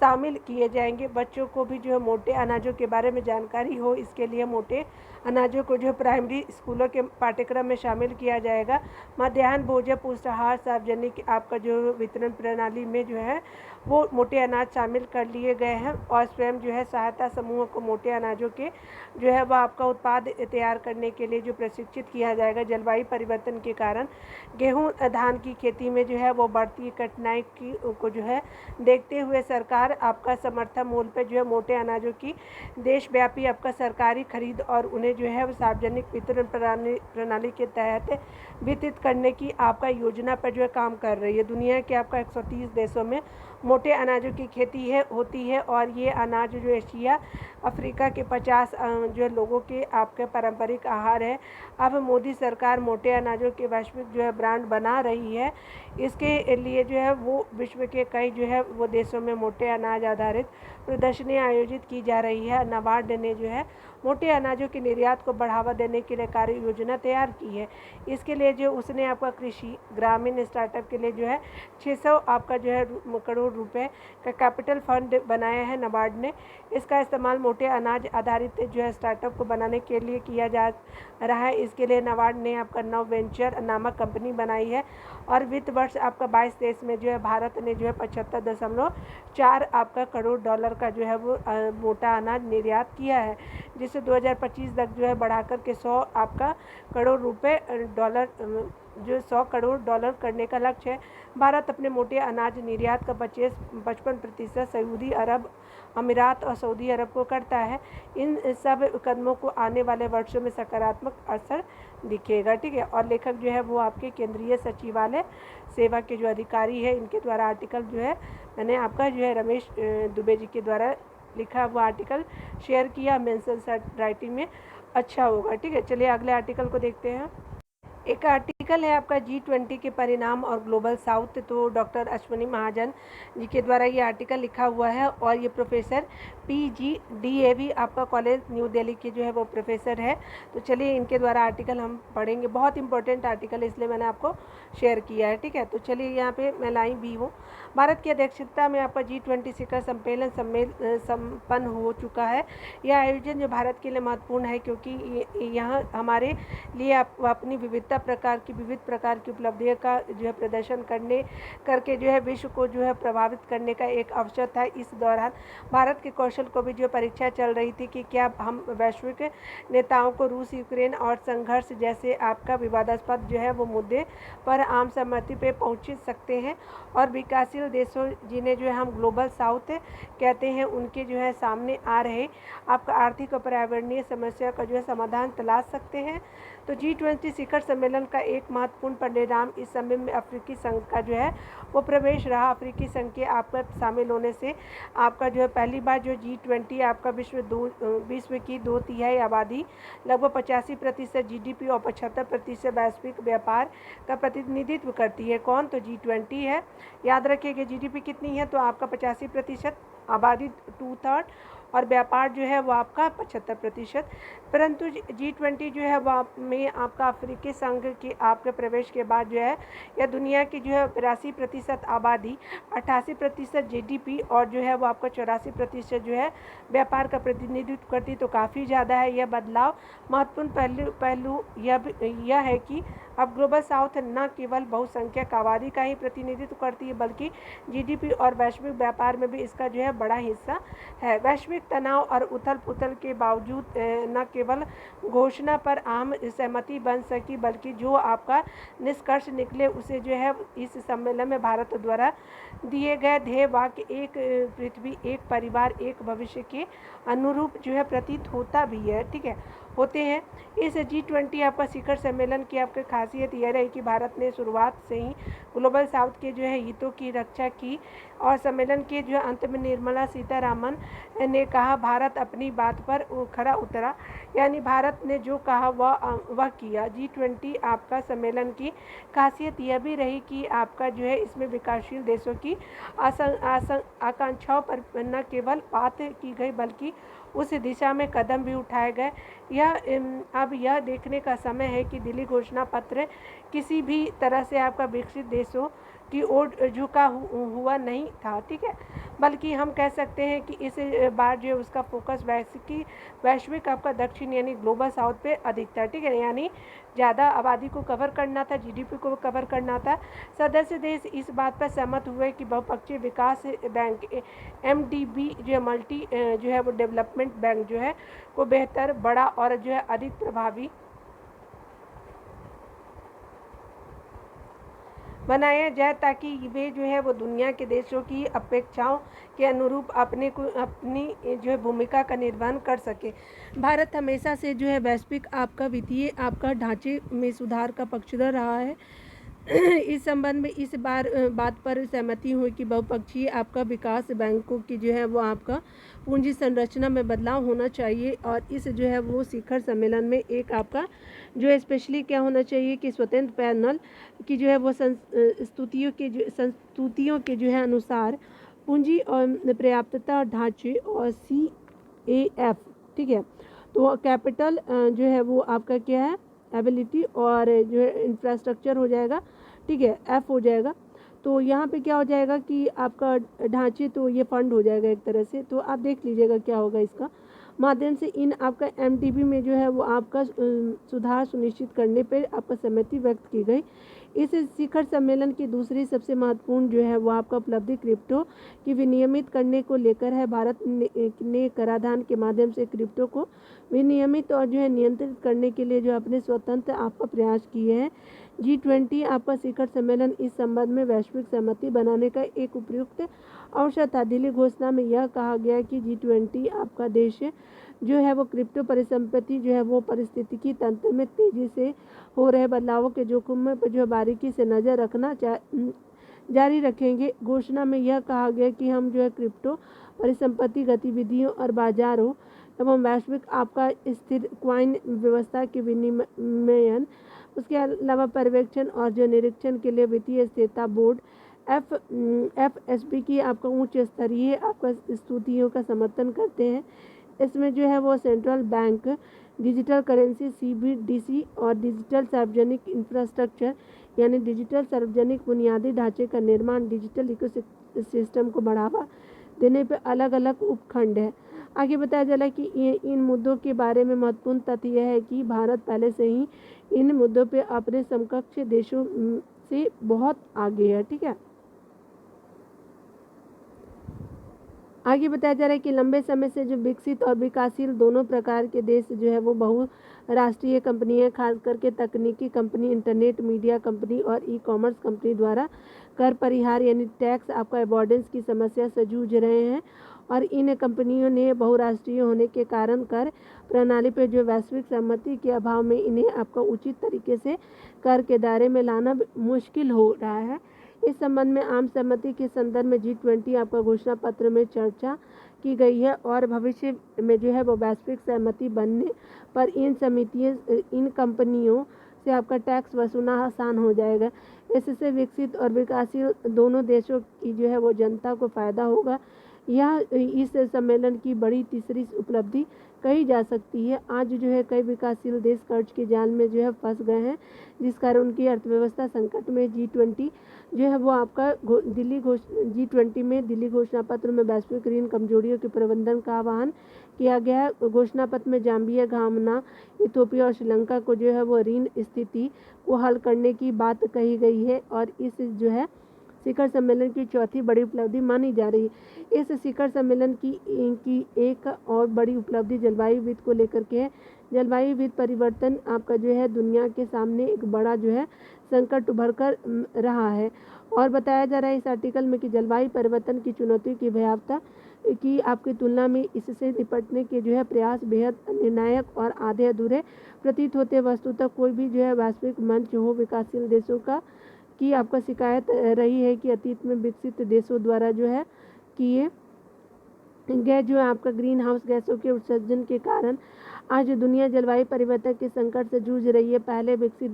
शामिल किए जाएंगे। बच्चों को भी जो है मोटे अनाजों के बारे में जानकारी हो, इसके लिए मोटे अनाजों को जो है प्राइमरी स्कूलों के पाठ्यक्रम में शामिल किया जाएगा। मध्याह्न भोजन, पुष्टाहार, सार्वजनिक आपका जो वितरण प्रणाली में जो है वो मोटे अनाज शामिल कर लिए गए हैं। और स्वयं जो है सहायता समूह को मोटे अनाजों के जो है वह आपका उत्पाद तैयार करने के लिए जो प्रशिक्षित किया जाएगा। जलवायु परिवर्तन के कारण गेहूं धान की खेती में जो है वो बढ़ती कठिनाई को जो है देखते हुए सरकार आपका समर्थन मूल्य पर जो है मोटे अनाजों की देशव्यापी आपका सरकारी खरीद और उन्हें जो है सार्वजनिक वितरण प्रणाली के तहत वितरित करने की आपका योजना पर जो है काम कर रही है। दुनिया के आपका 130 देशों में मोटे अनाजों की खेती होती है और ये अनाज जो एशिया अफ्रीका के 50 जो है लोगों के आपके पारंपरिक आहार है। अब मोदी सरकार मोटे अनाजों के वैश्विक जो है ब्रांड बना रही है। इसके लिए जो है वो विश्व के कई जो है वो देशों में मोटे अनाज आधारित प्रदर्शनी आयोजित की जा रही है। नाबार्ड ने जो है मोटे अनाजों के निर्यात को बढ़ावा देने के लिए कार्य योजना तैयार की है। इसके लिए जो उसने आपका कृषि ग्रामीण स्टार्टअप के लिए जो है 600 आपका जो है करोड़ रुपए का कैपिटल फंड बनाया है नाबार्ड ने। इसका इस्तेमाल मोटे अनाज आधारित जो है स्टार्टअप को बनाने के लिए किया जा रहा है। इसके लिए नाबार्ड ने आपका नव वेंचर नामक कंपनी बनाई है और वित्त वर्ष आपका 22-23 में जो है भारत ने जो है 75.4 आपका करोड़ डॉलर का जो है वो मोटा अनाज निर्यात किया है। जिसे 2025 तक जो है बढ़ाकर के 100 आपका करोड़ रुपए डॉलर जो 100 करोड़ डॉलर करने का लक्ष्य है। भारत अपने मोटे अनाज निर्यात का 55% सऊदी अरब, अमीरात और सऊदी अरब को करता है। इन सब कदमों को आने वाले वर्षों में सकारात्मक असर दिखेगा, ठीक है। और लेखक जो है वो आपके केंद्रीय सचिवालय सेवा के जो अधिकारी है, इनके द्वारा आर्टिकल जो है मैंने आपका जो है रमेश दुबे जी के द्वारा लिखा हुआ आर्टिकल शेयर किया मेंशन राइटिंग में, अच्छा होगा, ठीक है। चलिए अगले आर्टिकल को देखते हैं। एक आर्टिकल है आपका G20 के परिणाम और ग्लोबल साउथ, तो डॉक्टर अश्विनी महाजन जी के द्वारा ये आर्टिकल लिखा हुआ है और ये प्रोफेसर PGDAV आपका कॉलेज न्यू दिल्ली के जो है वो प्रोफेसर है। तो चलिए इनके द्वारा आर्टिकल हम पढ़ेंगे, बहुत इंपॉर्टेंट आर्टिकल है इसलिए मैंने आपको शेयर किया है, ठीक है। तो चलिए यहाँ पे मैं लाई भी हूँ। भारत की अध्यक्षता में आपका G20 शिखर सम्मेलन संपन्न हो चुका है। यह आयोजन जो भारत के लिए महत्वपूर्ण है क्योंकि यहाँ हमारे लिए अपनी विविध प्रकार की उपलब्धियों का जो है प्रदर्शन करके जो है विश्व को जो है प्रभावित करने का एक अवसर था। इस दौरान भारत के कौशल को भी जो परीक्षा चल रही थी कि क्या हम वैश्विक नेताओं को रूस यूक्रेन और संघर्ष जैसे आपका विवादास्पद जो है वो मुद्दे पर आम सहमति पे पहुंच सकते हैं। और विकासशील देशों जिन्हें जो है हम ग्लोबल साउथ कहते हैं, उनके जो है सामने आ रहे आपका आर्थिक और पर्यावरणीय समस्या का जो है समाधान तलाश सकते हैं। तो G20 शिखर सम्मेलन का एक महत्वपूर्ण परिणाम इस समय में अफ्रीकी संघ का जो है वो प्रवेश रहा। अफ्रीकी संघ के आपका शामिल होने से आपका जो है पहली बार जो G20 आपका विश्व की 2/3 आबादी, लगभग 85% GDP और 75% वैश्विक व्यापार का प्रतिनिधित्व करती है। कौन? तो G20 है। याद रखिएगा GDP कितनी है, तो आपका 85%, आबादी 2/3 और व्यापार जो है वो आपका 75%। परंतु G20 जो है वो में आपका अफ्रीकी संघ के आपके प्रवेश के बाद जो है यह दुनिया की जो है 82% आबादी, 88% GDP और जो है वो आपका 84% जो है व्यापार का प्रतिनिधित्व करती, तो काफ़ी ज़्यादा है। यह बदलाव महत्वपूर्ण पहलू यह है कि अब ग्लोबल साउथ न केवल बहुसंख्यक आबादी का ही प्रतिनिधित्व करती है बल्कि GDP और वैश्विक व्यापार में भी इसका जो है बड़ा हिस्सा है। वैश्विक तनाव और उथल पुथल के बावजूद न केवल घोषणा पर आम सहमति बन सकी बल्कि जो आपका निष्कर्ष निकले उसे जो है इस सम्मेलन में भारत द्वारा दिए गए ध्येय वाक्य एक पृथ्वी, एक परिवार, एक भविष्य के अनुरूप जो है प्रतीत होता भी है, ठीक है, होते हैं। इस G20 आपका शिखर सम्मेलन की आपकी खासियत यह रही कि भारत ने शुरुआत से ही ग्लोबल साउथ के जो है हितों की रक्षा की और सम्मेलन के जो अंत में निर्मला सीतारामन ने कहा भारत अपनी बात पर खरा उतरा, यानी भारत ने जो कहा वह किया। G20 आपका सम्मेलन की खासियत यह भी रही कि आपका जो है इसमें विकासशील देशों की आकांक्षाओं पर न केवल बात की गई बल्कि उस दिशा में कदम भी उठाए गए। अब यह देखने का समय है कि दिल्ली घोषणा पत्र किसी भी तरह से आपका विकसित देशों की ओर झुका हुआ नहीं था, ठीक है, बल्कि हम कह सकते हैं कि इस बार जो उसका फोकस वैश्विक आपका दक्षिण यानी ग्लोबल साउथ पे अधिक था, ठीक है, यानी ज़्यादा आबादी को कवर करना था, GDP को कवर करना था। सदस्य देश इस बात पर सहमत हुए कि बहुपक्षीय विकास बैंक MDB जो है मल्टी जो है वो डेवलपमेंट बैंक जो है को बेहतर, बड़ा और जो है अधिक प्रभावी बनाया जाए ताकि वे जो है वो दुनिया के देशों की अपेक्षाओं के अनुरूप अपनी जो है भूमिका का निर्वहन कर सके। भारत हमेशा से जो है वैश्विक आपका वित्तीय आपका ढांचे में सुधार का पक्षधर रहा है। इस संबंध में इस बात पर सहमति हुई कि बहुपक्षीय आपका विकास बैंकों की जो है वो आपका पूंजी संरचना में बदलाव होना चाहिए और इस जो है वो शिखर सम्मेलन में एक आपका जो है स्पेशली क्या होना चाहिए कि स्वतंत्र पैनल की जो है वो संस्तुतियों के जो है अनुसार पूंजी और पर्याप्तता ढांचे और CAF, ठीक है, तो कैपिटल जो है वो आपका क्या है एबिलिटी और जो है इंफ्रास्ट्रक्चर हो जाएगा, ठीक है, F हो जाएगा। तो यहाँ पे क्या हो जाएगा कि आपका ढांचे, तो ये फंड हो जाएगा एक तरह से, तो आप देख लीजिएगा क्या होगा इसका माध्यम से इन आपका MDB में जो है वो आपका सुधार सुनिश्चित करने पर आपका सहमति व्यक्त की गई। इस शिखर सम्मेलन की दूसरी सबसे महत्वपूर्ण जो है वो आपका उपलब्धि क्रिप्टो की विनियमित करने को लेकर है। भारत ने कराधान के माध्यम से क्रिप्टो को विनियमित और जो है नियंत्रित करने के लिए जो अपने स्वतंत्र आपका प्रयास किए हैं। G20 आपका शिखर सम्मेलन इस संबंध में वैश्विक सहमति बनाने का एक उपयुक्त अवसर था। दिल्ली घोषणा में यह कहा गया कि G20 आपका देश जो है वो क्रिप्टो परिसंपत्ति जो है वो पारिस्थितिकी तंत्र में तेजी से हो रहे बदलावों के जोखिम पर जो बारीकी से नज़र रखना जारी रखेंगे। घोषणा में यह कहा गया कि हम जो है क्रिप्टो परिसंपत्ति गतिविधियों और बाजारों एवं वैश्विक आपका स्थिर क्वाइन व्यवस्था के विनियमन, उसके अलावा पर्यवेक्षण और जो निरीक्षण के लिए वित्तीय स्थिरता बोर्ड FSB की आपका उच्च स्तरीय आपका स्तुतियों का समर्थन करते हैं। इसमें जो है वो central bank, digital currency CBDC और डिजिटल सार्वजनिक इंफ्रास्ट्रक्चर यानी डिजिटल सार्वजनिक बुनियादी ढांचे का निर्माण, डिजिटल इकोसिस्टम को बढ़ावा देने पर अलग अलग उपखंड है। आगे बताया जा रहा है कि इन मुद्दों के बारे में महत्वपूर्ण तथ्य यह है कि भारत पहले से ही इन मुद्दों पे अपने समकक्ष देशों से बहुत आगे है। ठीक है, आगे बताया जा रहा है कि लंबे समय से जो विकसित और विकासशील दोनों प्रकार के देश जो है वो बहुराष्ट्रीय कंपनियां, खास करके तकनीकी कंपनी, इंटरनेट मीडिया कंपनी और ई-कॉमर्स कंपनी द्वारा कर परिहार यानी टैक्स आपका अवॉइडेंस की समस्या से जूझ रहे हैं। और इन कंपनियों ने बहुराष्ट्रीय होने के कारण कर प्रणाली पर जो वैश्विक सहमति के अभाव में इन्हें आपका उचित तरीके से कर के दायरे में लाना मुश्किल हो रहा है। इस संबंध में आम सहमति के संदर्भ में G20 आपका घोषणा पत्र में चर्चा की गई है और भविष्य में जो है वो वैश्विक सहमति बनने पर इन कंपनियों से आपका टैक्स वसूलना आसान हो जाएगा। इससे विकसित और विकासशील दोनों देशों की जो है वो जनता को फायदा होगा। यह इस सम्मेलन की बड़ी तीसरी उपलब्धि कही जा सकती है। आज जो है कई विकासशील देश कर्ज के जाल में जो है फंस गए हैं, जिस कारण उनकी अर्थव्यवस्था संकट में। G20 जो है वो आपका G20 में दिल्ली घोषणा पत्र में वैश्विक ऋण कमजोरियों के प्रबंधन का आह्वान किया गया है। घोषणा पत्र में जाम्बिया, घाना, इथियोपिया और श्रीलंका को जो है वो ऋण स्थिति को हल करने की बात कही गई है और इस जो है शिखर सम्मेलन की चौथी बड़ी उपलब्धि मानी जा रही है। इस शिखर सम्मेलन की एक और बड़ी उपलब्धि जलवायु विद को लेकर के है। जलवायु विद परिवर्तन आपका जो है दुनिया के सामने एक बड़ा जो है संकट उभर कर रहा है और बताया जा रहा है इस आर्टिकल में कि जलवायु परिवर्तन की चुनौती की भयावता की आपकी तुलना में इससे निपटने के जो है प्रयास बेहद निर्णायक और आधे अधूरे प्रतीत होते। वस्तुतः कोई भी जो है वैश्विक मंच हो, विकासशील देशों का की आपका शिकायत रही है कि अतीत में विकसित देशों द्वारा जो है किए गए जो है आपका ग्रीन हाउस गैसों के उत्सर्जन के कारण आज दुनिया जलवायु परिवर्तन के संकट से जूझ रही है। पहले विकसित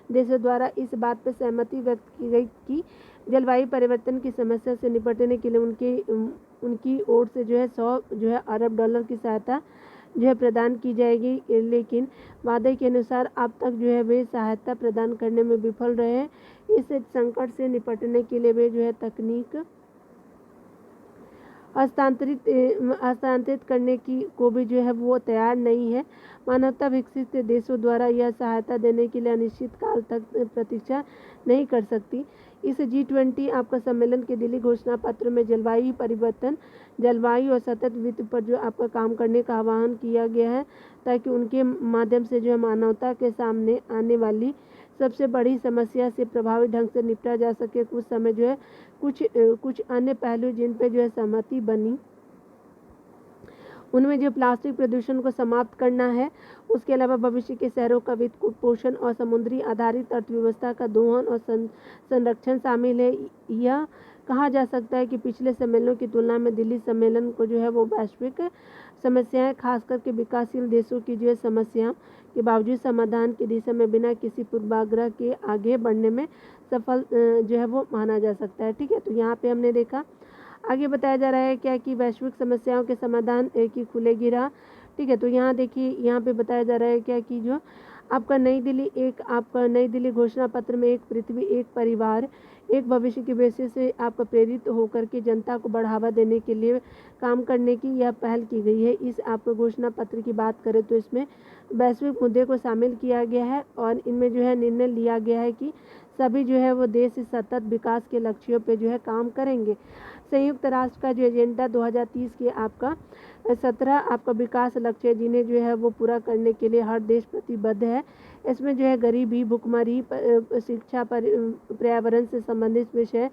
देशों द्वारा इस बात पर सहमति व्यक्त की गई कि जलवायु परिवर्तन की समस्या से निपटने के लिए उनकी ओर से जो है 100 जो है अरब डॉलर की सहायता जो है प्रदान की जाएगी, लेकिन वादे के अनुसार अब तक जो है वे सहायता प्रदान करने में विफल रहे हैं। इस संकट से निपटने के लिए वे जो है तकनीक हस्तांतरित करने की को भी जो है वो तैयार नहीं है। मानवता विकसित देशों द्वारा यह सहायता देने के लिए अनिश्चित काल तक प्रतीक्षा नहीं कर सकती। इस G20 आपका सम्मेलन के दिल्ली घोषणा पत्र में जलवायु परिवर्तन, जलवायु और सतत वित्त पर जो आपका काम करने का आह्वान किया गया है ताकि उनके माध्यम से जो है मानवता के सामने आने वाली सबसे बड़ी समस्या से प्रभावी ढंग से निपटा जा सके। कुछ समय जो है कुछ अन्य पहलू जिन पर जो है सहमति बनी उनमें जो प्लास्टिक प्रदूषण को समाप्त करना है, उसके अलावा भविष्य के शहरों का वित्त पोषण और समुद्री आधारित अर्थव्यवस्था का दोहन और संरक्षण शामिल है। यह कहा जा सकता है कि पिछले सम्मेलनों की तुलना में दिल्ली सम्मेलन को जो है वो वैश्विक समस्याएं, खास करके विकासशील देशों की जो है समस्याओं के बावजूद समाधान की दिशा में बिना किसी पूर्वाग्रह के आगे बढ़ने में सफल जो है वो माना जा सकता है। ठीक है, तो यहाँ पे हमने देखा। आगे बताया जा रहा है क्या कि वैश्विक समस्याओं के समाधान की खुलेगी राह। ठीक है, तो यहाँ देखिए, यहाँ पे बताया जा रहा है क्या कि जो आपका नई दिल्ली घोषणा पत्र में एक पृथ्वी, एक परिवार, एक भविष्य के विषय से आपका प्रेरित होकर के जनता को बढ़ावा देने के लिए काम करने की यह पहल की गई है। इस आपका घोषणा पत्र की बात करें तो इसमें वैश्विक मुद्दे को शामिल किया गया है और इनमें जो है निर्णय लिया गया है कि सभी जो है वो देश इस सतत विकास के लक्ष्यों पे जो है काम करेंगे। संयुक्त राष्ट्र का जो एजेंडा 2030 के आपका 17 आपका विकास लक्ष्य है, जिन्हें जो है वो पूरा करने के लिए हर देश प्रतिबद्ध है। इसमें जो है गरीबी, भुखमरी, शिक्षा, पर्यावरण से संबंधित विषय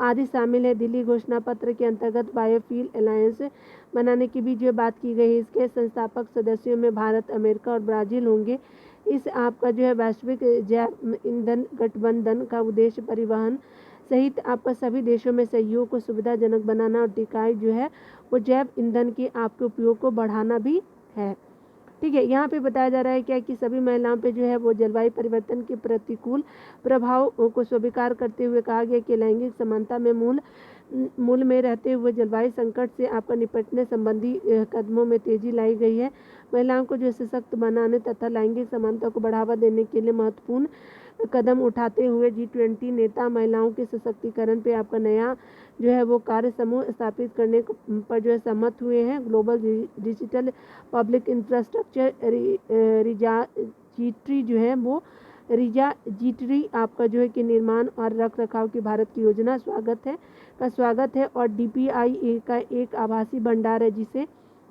आदि शामिल है। दिल्ली घोषणा पत्र के अंतर्गत बायोफ्यूल अलायंस बनाने की भी जो बात की गई है। इसके संस्थापक सदस्यों में भारत, अमेरिका और ब्राज़ील होंगे। इस आपका जो है वैश्विक जैव ईंधन गठबंधन का उद्देश्य परिवहन सहित आपका सभी देशों में सहयोग को सुविधाजनक बनाना और टिकाऊ जो है वो जैव ईंधन के आपके उपयोग को बढ़ाना भी है। ठीक है, यहाँ पे बताया जा रहा है क्या कि सभी महिलाओं पे जो है वो जलवायु परिवर्तन के प्रतिकूल प्रभाव को स्वीकार करते हुए कहा गया कि लैंगिक समानता में मूल में रहते हुए जलवायु संकट से आपका निपटने संबंधी कदमों में तेजी लाई गई है। महिलाओं को जो सशक्त बनाने तथा लैंगिक समानता को बढ़ावा देने के लिए महत्वपूर्ण कदम उठाते हुए G20 नेता महिलाओं के सशक्तिकरण पे आपका नया जो है वो कार्य समूह स्थापित करने पर जो है सहमत हुए हैं। ग्लोबल डिजिटल पब्लिक इंफ्रास्ट्रक्चर रिजाजिटरी जो है वो रिजाजिटरी आपका जो है कि निर्माण और रख रखाव की भारत की योजना स्वागत है और DPI का एक आभासी भंडार है जिसे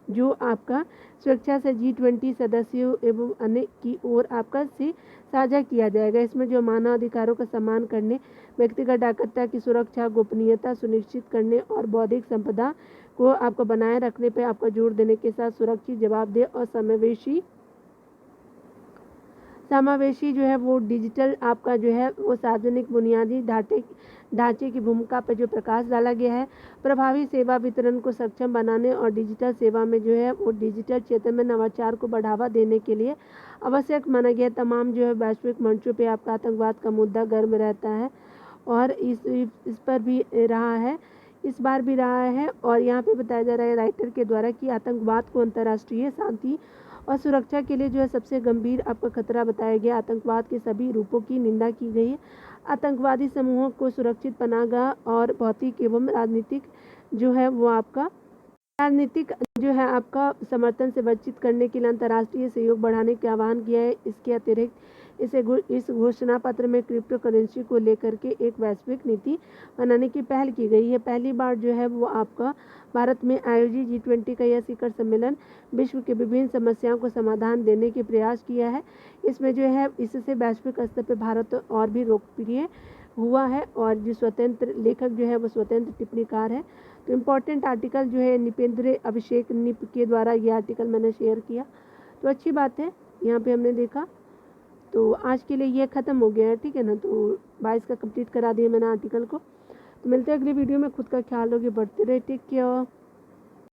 जो आपका सुरक्षा से G20 सदस्यों एवं अन्य की ओर आपका से साझा किया जाएगा। इसमें जो मानव अधिकारों का सम्मान करने, व्यक्तिगत डाकता की सुरक्षा, गोपनीयता सुनिश्चित करने और बौद्धिक संपदा को आपको बनाए रखने पर आपका जोर देने के साथ सुरक्षित, जवाबदेह और समावेशी जो है वो डिजिटल आपका जो है वो सार्वजनिक बुनियादी ढांचे की भूमिका पर जो प्रकाश डाला गया है। प्रभावी सेवा वितरण को सक्षम बनाने और डिजिटल सेवा में जो है वो डिजिटल क्षेत्र में नवाचार को बढ़ावा देने के लिए आवश्यक माना गया। तमाम जो है वैश्विक मंचों पे आपका आतंकवाद का मुद्दा गर्म रहता है और इस पर भी रहा है, इस बार भी रहा है। और यहाँ पे बताया जा रहा है राइटर के द्वारा कि आतंकवाद को अंतर्राष्ट्रीय शांति और सुरक्षा के लिए जो है सबसे गंभीर आपका खतरा बताया गया। आतंकवाद के सभी रूपों की निंदा की गई है। आतंकवादी समूहों को सुरक्षित पनाहगाह और भौतिक एवं राजनीतिक जो है आपका समर्थन से वंचित करने के लिए अंतर्राष्ट्रीय सहयोग बढ़ाने का आह्वान किया है। इसके अतिरिक्त इस घोषणा पत्र में क्रिप्टो करेंसी को लेकर के एक वैश्विक नीति बनाने की पहल की गई है। पहली बार जो है वो आपका भारत में आयोजित G20 का यह शिखर सम्मेलन विश्व के विभिन्न समस्याओं को समाधान देने के प्रयास किया है। इसमें जो है इससे वैश्विक स्तर पर भारत और भी लोकप्रिय हुआ है और जो स्वतंत्र लेखक जो है वो स्वतंत्र टिप्पणीकार है। तो इम्पोर्टेंट आर्टिकल जो है निपेंद्र अभिषेक निप के द्वारा ये आर्टिकल मैंने शेयर किया, तो अच्छी बात है, यहाँ पे हमने देखा। तो आज के लिए ये ख़त्म हो गया है, ठीक है ना। तो 22 का कंप्लीट करा दिया मैंने आर्टिकल को। तो मिलते हैं अगली वीडियो में। खुद का ख्याल रखिए, बढ़ते रहे, टेक केयर।